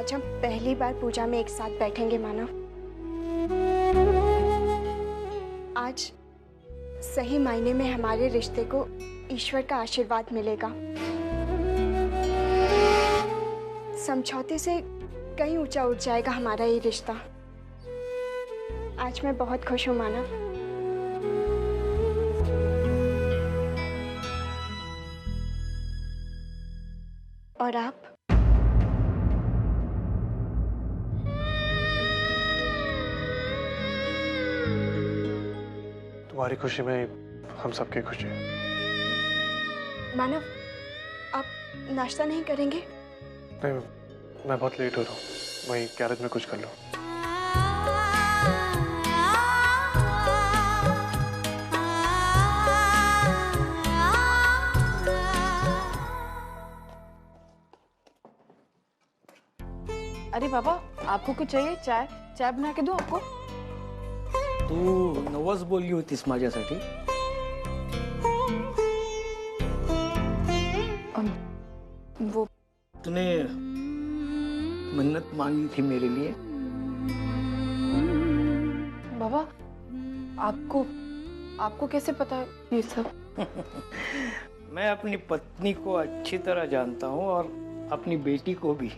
आज हम पहली बार पूजा में एक साथ बैठेंगे मानव। आज सही मायने में हमारे रिश्ते को ईश्वर का आशीर्वाद मिलेगा। समझौते से कहीं ऊंचा उठ जाएगा हमारा ये रिश्ता। आज मैं बहुत खुश हूँ मानव। और आप? तुम्हारी खुशी में हम सबकी खुशी है। मानव, आप नाश्ता नहीं करेंगे? नहीं, मैं बहुत लेट हो रहा हूँ, वहीं गैरेज में कुछ कर लो। अरे बाबा, आपको कुछ चाहिए? चाय चाय बना के दूं आपको? तू नवस बोलली होतीस माझ्यासाठी. वो तूने मन्नत मांगी थी मेरे लिए. बाबा, आपको कैसे पता है ये सब? मैं अपनी पत्नी को अच्छी तरह जानता हूँ और अपनी बेटी को भी.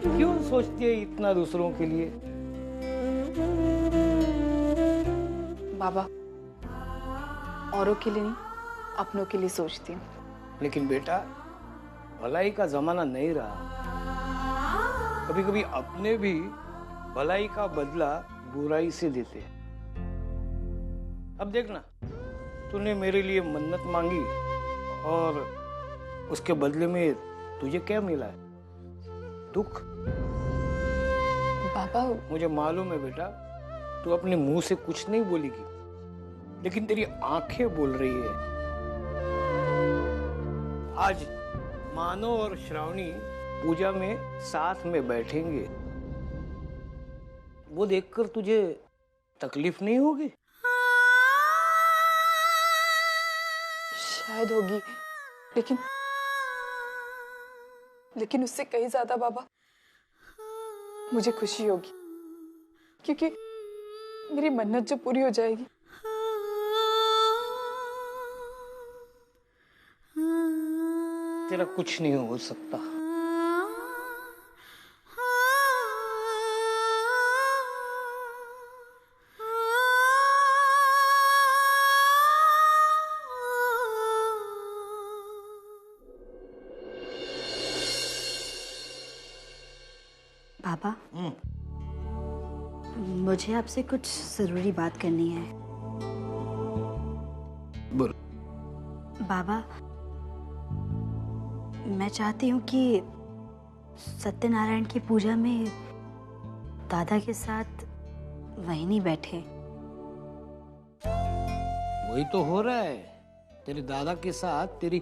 क्यों सोचती है इतना दूसरों के लिए? बाबा, औरों के लिए नहीं, अपनों के लिए सोचती हूँ. लेकिन बेटा, भलाई का जमाना नहीं रहा. कभी कभी अपने भी भलाई का बदला बुराई से देते. अब देखना, तूने मेरे लिए मन्नत मांगी और उसके बदले में तुझे क्या मिला है? दुख. बाबा, मुझे मालूम है बेटा, तू अपने मुंह से कुछ नहीं बोलेगी, लेकिन तेरी आंखें बोल रही है. आज मानो और श्रावणी पूजा में साथ में बैठेंगे. वो देखकर तुझे तकलीफ नहीं होगी? शायद होगी, लेकिन उससे कहीं ज्यादा बाबा मुझे खुशी होगी, क्योंकि मेरी मन्नत जो पूरी हो जाएगी. तेरा कुछ नहीं हो सकता. पापा, मुझे आपसे कुछ जरूरी बात करनी है. बोल. बाबा, मैं चाहती हूँ कि सत्यनारायण की पूजा में दादा के साथ वहीं नहीं बैठे. वही तो हो रहा है. तेरे दादा के साथ तेरी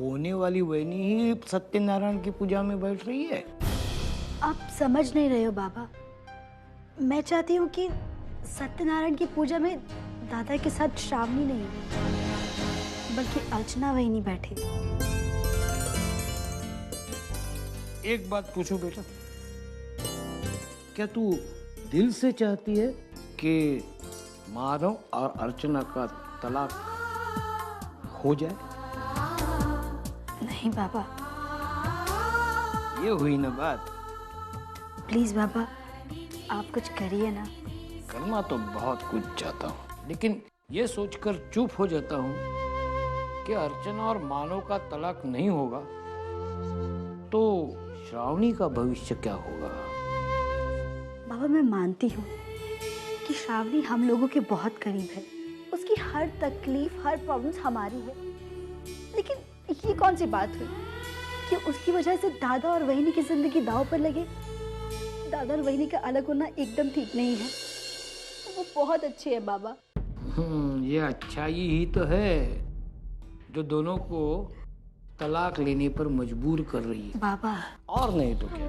होने वाली वहनी ही सत्यनारायण की पूजा में बैठ रही है. आप समझ नहीं रहे हो बाबा. मैं चाहती हूँ कि सत्यनारायण की पूजा में दादा के साथ श्रावणी नहीं, बल्कि अर्चना वहीं नहीं बैठे. एक बात पूछूं बेटा, क्या तू दिल से चाहती है कि मानव और अर्चना का तलाक हो जाए? नहीं बाबा. ये हुई ना बात. प्लीज बाबा, आप कुछ करिए ना. करना तो बहुत कुछ चाहता हूँ, लेकिन ये सोचकर चुप हो जाता हूँ कि अर्चना और मानव का तलाक नहीं होगा तो श्रावणी का भविष्य क्या होगा? बाबा, मैं मानती हूँ कि श्रावणी हम लोगों के बहुत करीब है. उसकी हर तकलीफ, हर प्रॉब्लम्स हमारी है. लेकिन ये कौन सी बात हुई कि उसकी वजह से दादा और वहिनी की जिंदगी दांव पर लगे? दादा और वहिनी का अलग होना एकदम ठीक नहीं है. वो बहुत अच्छी है बाबा. ये अच्छाई ही तो है जो दोनों को तलाक लेने पर मजबूर कर रही है. बाबा, और नहीं तो क्या.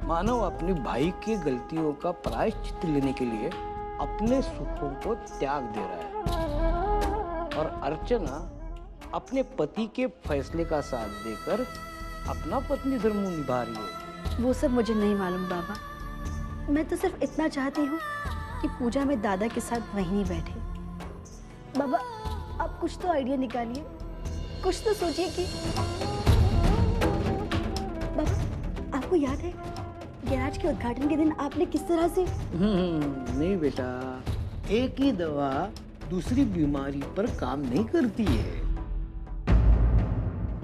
मानव अपने भाई की गलतियों का प्रायश्चित लेने के लिए अपने सुखों को त्याग दे रहा है, और अर्चना अपने पति के फैसले का साथ देकर अपना पत्नी धर्म निभा रही है। वो सब मुझे नहीं मालूम बाबा। मैं तो सिर्फ इतना चाहती हूँ कि पूजा में दादा के साथ वहीं बैठे। बाबा आप कुछ तो आइडिया निकालिए, कुछ तो सोचिए कि बाबा आपको याद है गैराज के उद्घाटन के दिन आपने किस तरह से नहीं बेटा, एक ही दवा दूसरी बीमारी पर काम नहीं करती है।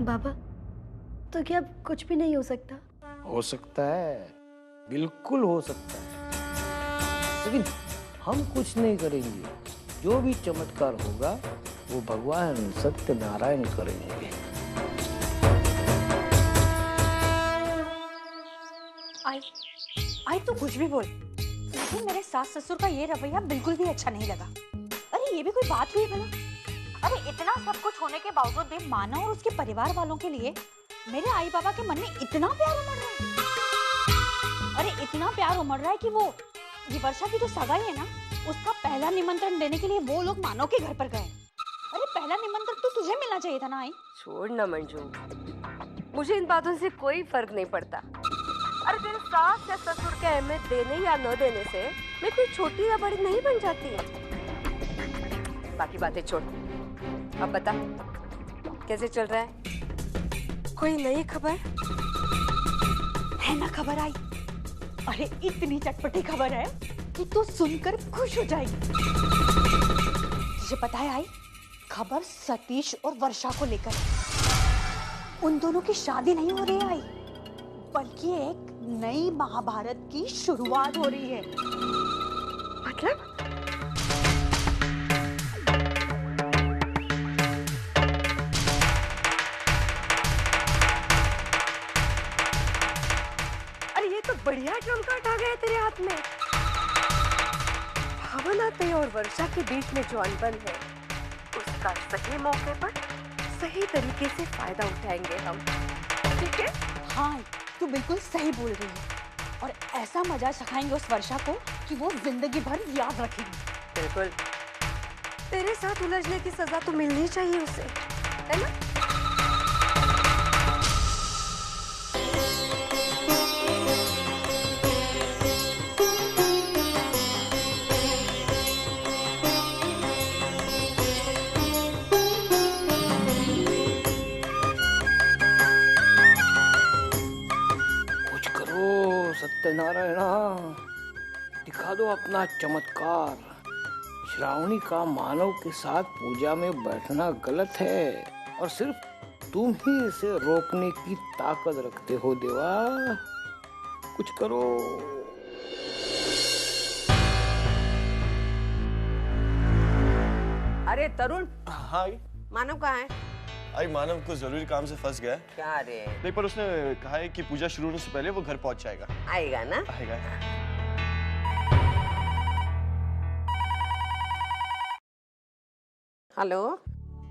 बाबा तो क्या अब कुछ भी नहीं हो सकता? हो सकता है, बिल्कुल हो सकता है, लेकिन हम कुछ नहीं करेंगे। जो भी चमत्कार होगा वो भगवान सत्यनारायण करेंगे। आई तो कुछ भी बोल, लेकिन मेरे सास ससुर का ये रवैया बिल्कुल भी अच्छा नहीं लगा। अरे ये भी कोई बात हुई भला? अरे इतना सब कुछ होने के बावजूद भी माना और उसके परिवार वालों के लिए मेरे आई बाबा के मन में इतना प्यार उमड़ रहा है। अरे इतना प्यार उमड़ रहा है कि वो ये वर्षा की जो सगाई है ना, उसका पहला निमंत्रण देने के लिए वो लोग मानव के घर पर गए। अरे पहला निमंत्रण तो तुझे मिलना चाहिए था ना आई। छोड़ ना मंजू, मुझे इन बातों से कोई फर्क नहीं पड़ता। अरे तेरे सास या ससुर के अहमियत देने या न देने से मैं कोई छोटी या बड़ी नहीं बन जाती। बाकी बातें छोड़, अब बता कैसे चल रहा है? कोई नई खबर है ना? खबर आई, अरे इतनी चटपटी खबर है कि तू सुनकर खुश हो जाएगी। तुझे पता है आई, खबर सतीश और वर्षा को लेकर। उन दोनों की शादी नहीं हो रही है आई, बल्कि एक नई महाभारत की शुरुआत हो रही है। मतलब? अरे ये तो बढ़िया ट्रम्प कार्ड आ गया तेरे हाथ में। भावना पे और वर्षा के बीच में जो अनबन है, उसका सही मौके पर सही तरीके से फायदा उठाएंगे हम, ठीक है? हाँ, तू बिल्कुल सही बोल रही है, और ऐसा मजा चखाएंगे उस वर्षा को कि वो जिंदगी भर याद रखेगी। बिल्कुल, तेरे साथ उलझने की सजा तो मिलनी चाहिए उसे, है ना? सत्यनारायण, दिखा दो अपना चमत्कार। श्रावणी का मानव के साथ पूजा में बैठना गलत है और सिर्फ तुम ही इसे रोकने की ताकत रखते हो देवा। कुछ करो। अरे तरुण, हाँ मानव कहाँ है? आई मानव को जरूरी काम से फंस गया है। क्या रे? नहीं, पर उसने कहा है कि पूजा शुरू होने से पहले वो घर पहुंच जाएगा। आएगा ना? आएगा। हेलो,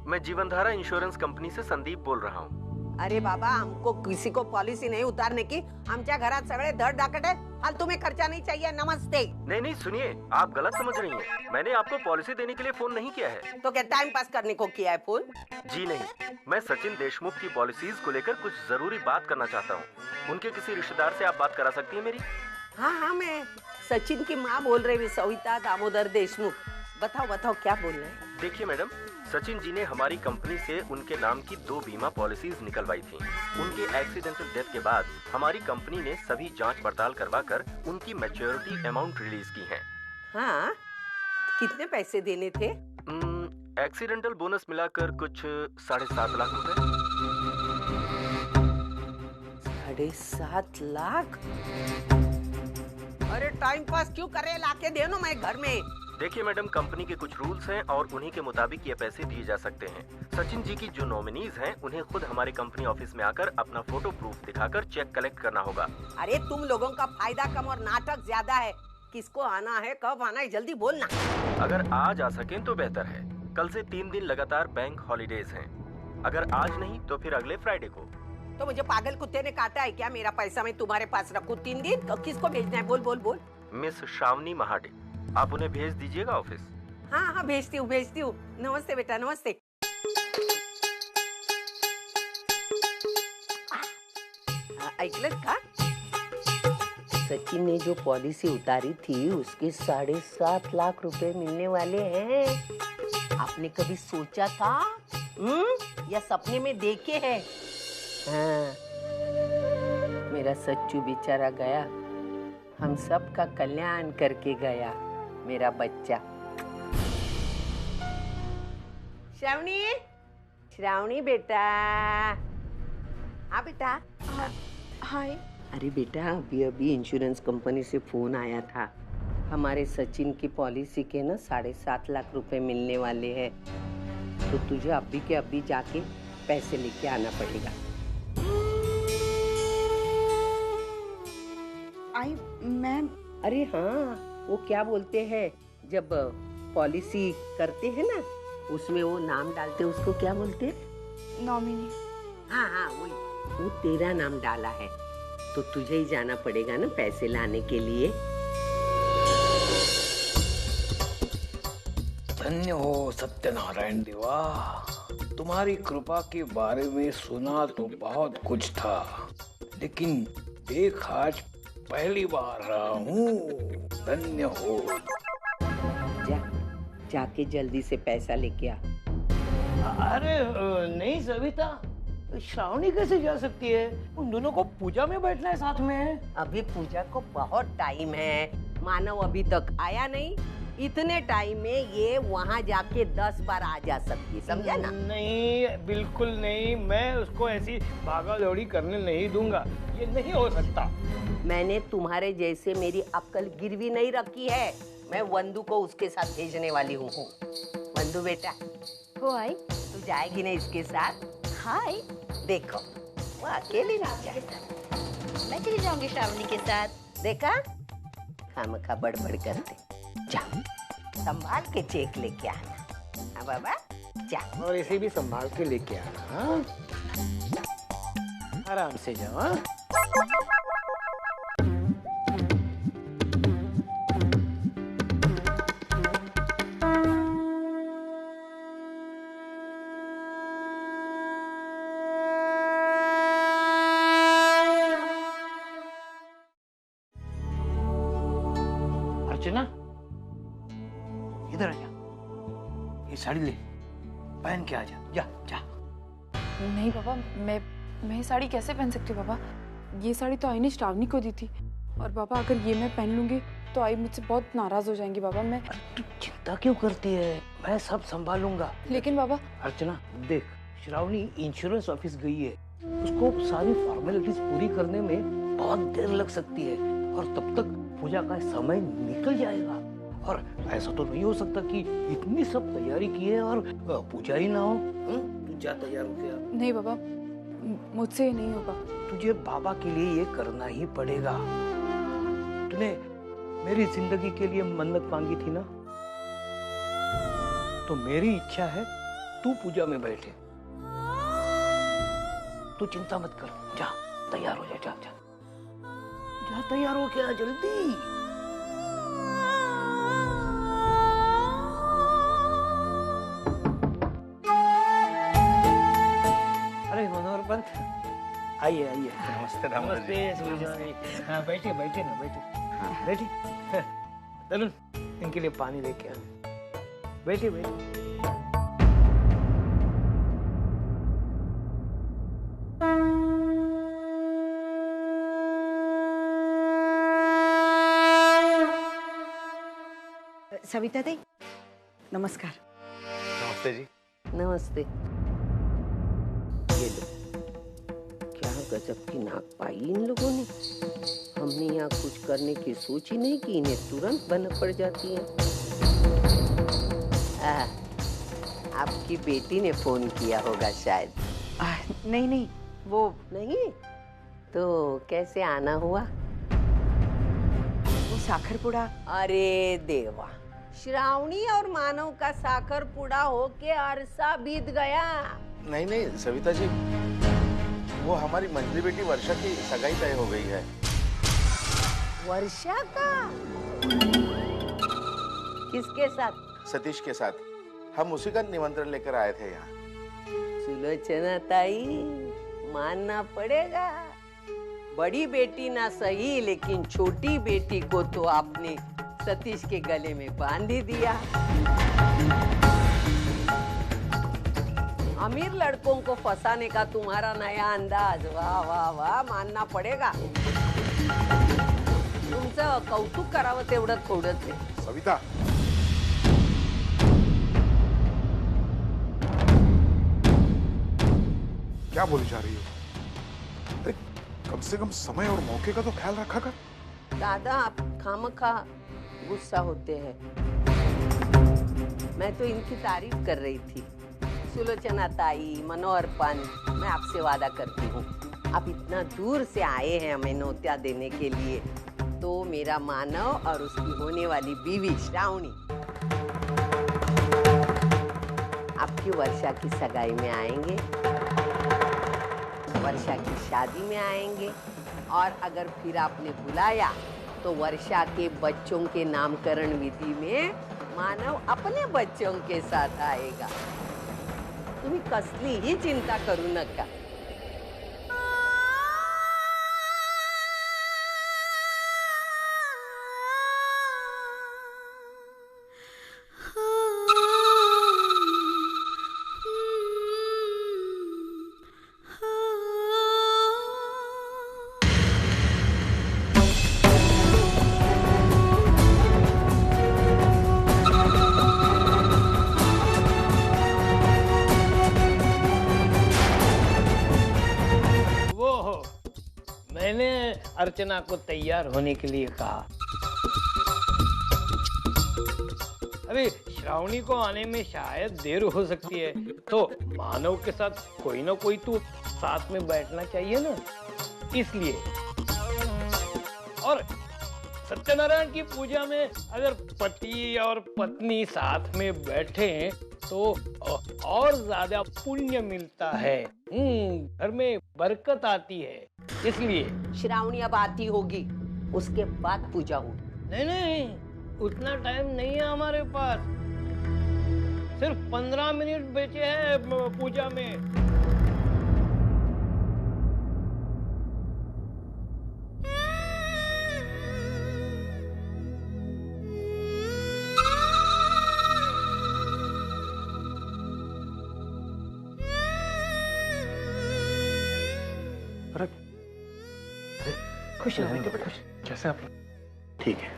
मैं जीवनधारा इंश्योरेंस कंपनी से संदीप बोल रहा हूँ। अरे बाबा, हमको किसी को पॉलिसी नहीं उतारने की। आमच्या घरात सगळे धड धाकट है, फालतू में खर्चा नहीं चाहिए। नमस्ते। नहीं सुनिए, आप गलत समझ रही हैं। मैंने आपको पॉलिसी देने के लिए फोन नहीं किया है। तो क्या टाइम पास करने को किया है फोन? जी नहीं, मैं सचिन देशमुख की पॉलिसीज को लेकर कुछ जरूरी बात करना चाहता हूँ। उनके किसी रिश्तेदार से आप बात करा सकती है मेरी? हाँ, मैं सचिन की माँ बोल रही हूँ, सविता दामोदर देशमुख। बताओ क्या बोल रहे हैं? देखिए मैडम, सचिन जी ने हमारी कंपनी से उनके नाम की 2 बीमा पॉलिसीज निकलवाई थी। उनके एक्सीडेंटल डेथ के बाद हमारी कंपनी ने सभी जांच पड़ताल करवाकर उनकी मैच्योरिटी अमाउंट रिलीज की है। हाँ, कितने पैसे देने थे? एक्सीडेंटल बोनस मिलाकर कुछ 7.5 लाख रुपए। 7.5 लाख? अरे टाइम पास क्यों करे, लाके दे ना मैं घर में। देखिए मैडम, कंपनी के कुछ रूल्स हैं और उन्हीं के मुताबिक ये पैसे दिए जा सकते हैं। सचिन जी की जो नॉमिनीज हैं, उन्हें खुद हमारे कंपनी ऑफिस में आकर अपना फोटो प्रूफ दिखाकर चेक कलेक्ट करना होगा। अरे तुम लोगों का फायदा कम और नाटक ज्यादा है। किसको आना है, कब आना है, जल्दी बोलना। अगर आज आ सकें तो बेहतर है। कल से 3 दिन लगातार बैंक हॉलीडेज हैं। अगर आज नहीं तो फिर अगले फ्राइडे को। तो मुझे पागल कुत्ते ने काटा है क्या? मेरा पैसा मैं तुम्हारे पास रखूं 3 दिन? तो किसको भेजना है? बोल। मिस श्रावणी महाडे, आप उन्हें भेज दीजिएगा ऑफिस। हाँ, भेजती हूँ। नमस्ते बेटा, नमस्ते। ऐकलंस का? सचिन ने जो पॉलिसी उतारी थी उसके 7.5 लाख रुपए मिलने वाले हैं। आपने कभी सोचा था या सपने में देखे हैं? हाँ, मेरा सच्चू बेचारा गया, हम सब का कल्याण करके गया, मेरा बच्चा। श्रावणी, श्रावणी बेटा। हाँ बेटा। हाय। अरे बेटा, अभी इंश्योरेंस कंपनी से फोन आया था, हमारे सचिन की पॉलिसी के ना 7.5 लाख रुपए मिलने वाले हैं, तो तुझे अभी के अभी जाके पैसे लेके आना पड़ेगा। मैम। अरे हाँ, वो क्या बोलते हैं, जब पॉलिसी करते हैं ना, उसमें वो नाम डालते, उसको क्या बोलते हैं? नॉमिनी। हाँ, वही, वो तेरा नाम डाला है, तो तुझे ही जाना पड़ेगा ना पैसे लाने के लिए। धन्य हो सत्यनारायण देवा, तुम्हारी कृपा के बारे में सुना तो बहुत कुछ था, लेकिन देख आज पहली बार रहा हूँ। धन्य हो। जाके जल्दी से पैसा लेके आ। अरे नहीं सविता, श्रावणी कैसे जा सकती है? उन दोनों को पूजा में बैठना है साथ में। अभी पूजा को बहुत टाइम है, मानव अभी तक आया नहीं, इतने टाइम में ये वहाँ जाके 10 बार आ जा सकती है, समझा ना? नहीं, बिल्कुल नहीं, मैं उसको ऐसी भागा दौड़ी करने नहीं दूंगा, ये नहीं हो सकता। मैंने तुम्हारे जैसे मेरी अक्ल गिरवी नहीं रखी है, मैं वंदू को उसके साथ भेजने वाली हूँ। वंदू बेटा, हो आई। तू जाएगी ना इसके साथ? हाय। देखो, वो अकेली नहीं जाएगा, मैं चली जाऊंगी श्रावणी के साथ। देखा, खामखा बड़बड़ करते। जा, संभाल के चेक लेके आना। हाँ बाबा, जा। और इसे भी संभाल के लेके आना। हाँ? आराम से जाओ। हाँ? अर्चना, इधर आ जा, ये साड़ी ले, पहन के आ जा। जा जा। नहीं पापा, मैं ये साड़ी कैसे पहन सकती हूँ पापा? ये साड़ी तो आई ने श्रावणी को दी थी, और पापा अगर ये मैं पहन लूंगी तो आई मुझसे बहुत नाराज हो जाएंगी पापा। मैं तू चिंता क्यों करती है, मैं सब संभालूंगा। लेकिन पापा। अर्चना देख, श्रावणी इंश्योरेंस ऑफिस गई है, उसको सारी फॉर्मेलिटीज पूरी करने में बहुत देर लग सकती है, और तब तक पूजा का समय निकल जाएगा। और ऐसा तो नहीं हो सकता कि इतनी सब तैयारी की है और पूजा ही ना हो। तू जा, तैयार हो गया? नहीं पापा, मुझसे ये नहीं होगा। तुझे बाबा के लिए ये करना ही पड़ेगा। तूने मेरी जिंदगी के लिए मन्नत मांगी थी ना, तो मेरी इच्छा है तू पूजा में बैठे। तू चिंता मत कर, जा तैयार हो जा। जा जा जा, तैयार हो क्या, जल्दी। अरे मनोहर पंत, आइए आइए। नमस्ते नमस्ते। हाँ बैठिए बैठिए ना, बैठिए बैठिए। तरुण, इनके लिए पानी लेके आना। बैठिए बैठिए। सविता दी, नमस्कार। नमस्ते जी। नमस्ते। ये लो, क्या गजब की नाक पाई इन लोगों ने। हमने यहाँ कुछ करने की सोची नहीं कि इन्हें तुरंत भनक पड़ जाती है। आपकी बेटी ने फोन किया होगा शायद। नहीं, वो नहीं तो कैसे आना हुआ? वो साखरपुड़ा। अरे देवा, श्रावणी और मानव का साखरपुड़ा होके अरसा बीत गया। नहीं सविता जी, वो हमारी मंजली बेटी वर्षा की सगाई तय हो गई है। वर्षा का? किसके साथ? सतीश के साथ। हम उसी का निमंत्रण लेकर आए थे यहाँ। सुलोचना ताई, मानना पड़ेगा, बड़ी बेटी ना सही, लेकिन छोटी बेटी को तो आपने सतीश के गले में बांध ही दिया। अमीर लड़कों को फंसाने का तुम्हारा नया अंदाज, वाह वाह वाह, मानना पडेगा। तुमचं कौतुक करावं तेवढं थोडंच आहे। सविता, क्या बोली जा रही हो? अरे कम से कम समय और मौके का तो ख्याल रखा कर। दादा, आप खामखा गुस्सा होते हैं। मैं तो इनकी तारीफ कर रही थी। सुलोचना ताई, मनोहर पंत, मैं आपसे वादा करती हूँ, आप इतना दूर से आए हैं हमें नौतिया देने के लिए, तो मेरा मानव और उसकी होने वाली बीवी श्रावणी आपकी वर्षा की सगाई में आएंगे, वर्षा की शादी में आएंगे, और अगर फिर आपने बुलाया तो वर्षा के बच्चों के नामकरण विधि में मानव अपने बच्चों के साथ आएगा। तुम्ही कसली ही चिंता करू नका। मैंने अर्चना को तैयार होने के लिए कहा। अरे श्रावणी को आने में शायद देर हो सकती है, तो मानव के साथ कोई ना कोई तो साथ में बैठना चाहिए ना, इसलिए। और सत्यनारायण की पूजा में अगर पति और पत्नी साथ में बैठे तो और ज्यादा पुण्य मिलता है, घर में बरकत आती है, इसलिए। श्रावणी अब आती होगी, उसके बाद पूजा होगी। नहीं, उतना टाइम नहीं है हमारे पास, सिर्फ 15 मिनट बचे हैं पूजा में। खुश है बेटे, खुश। कैसे आप लोग? ठीक है।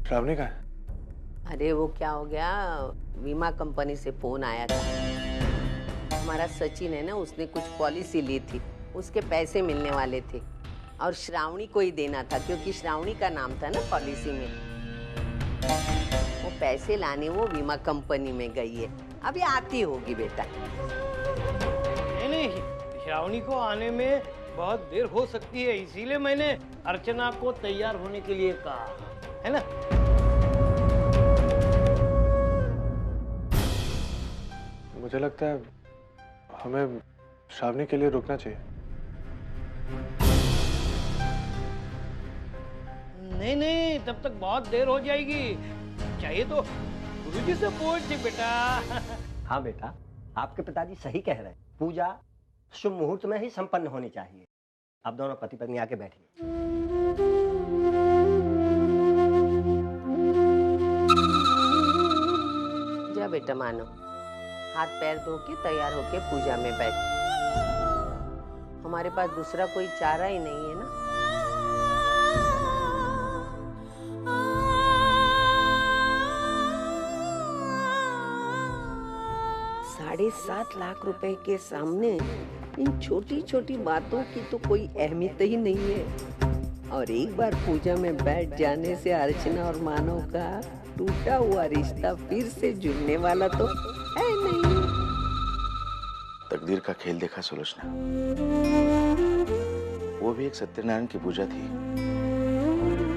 श्रावणी का है? अरे वो क्या हो गया, बीमा कंपनी से फोन आया था। हमारा सचिन है ना, उसने कुछ पॉलिसी ली थी, उसके पैसे मिलने वाले थे और श्रावणी को ही देना था, क्योंकि श्रावणी का नाम था ना पॉलिसी में। वो पैसे लाने वो बीमा कंपनी में गई है, अभी आती होगी बेटा। नहीं, श्रावणी को आने में बहुत देर हो सकती है, इसीलिए मैंने अर्चना को तैयार होने के लिए कहा, है ना। मुझे लगता है हमें श्रावणी के लिए रुकना चाहिए। नहीं, तब तक बहुत देर हो जाएगी, चाहिए तो गुरुजी से पूछ बेटा। हाँ बेटा, आपके पिताजी सही कह रहे हैं, पूजा शुभ मुहूर्त में ही संपन्न होनी चाहिए। आप दोनों पति पत्नी आके बैठिए। जा बेटा मानो, हाथ पैर धो के तैयार होके पूजा में बैठ। हमारे पास दूसरा कोई चारा ही नहीं है ना। 7.5 लाख रुपए के सामने इन छोटी छोटी बातों की तो कोई अहमियत ही नहीं है। और एक बार पूजा में बैठ जाने से अर्चना और मानव का टूटा हुआ रिश्ता फिर से जुड़ने वाला तो है नहीं। तकदीर का खेल देखा सुलोचना, वो भी एक सत्यनारायण की पूजा थी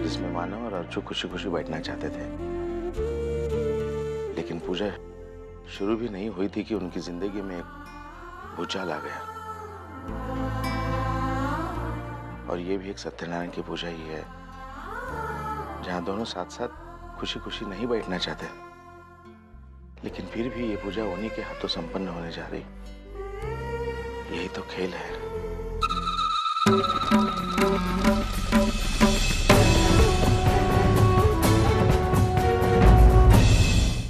जिसमें मानव और अर्जु खुशी खुशी बैठना चाहते थे, लेकिन पूजा शुरू भी नहीं हुई थी कि उनकी जिंदगी में एक भूचाल आ गया। और ये भी एक सत्यनारायण की पूजा ही है जहां दोनों साथ साथ खुशी खुशी नहीं बैठना चाहते, लेकिन फिर भी ये पूजा उन्हीं के हाथों संपन्न होने जा रही। तो खेल है।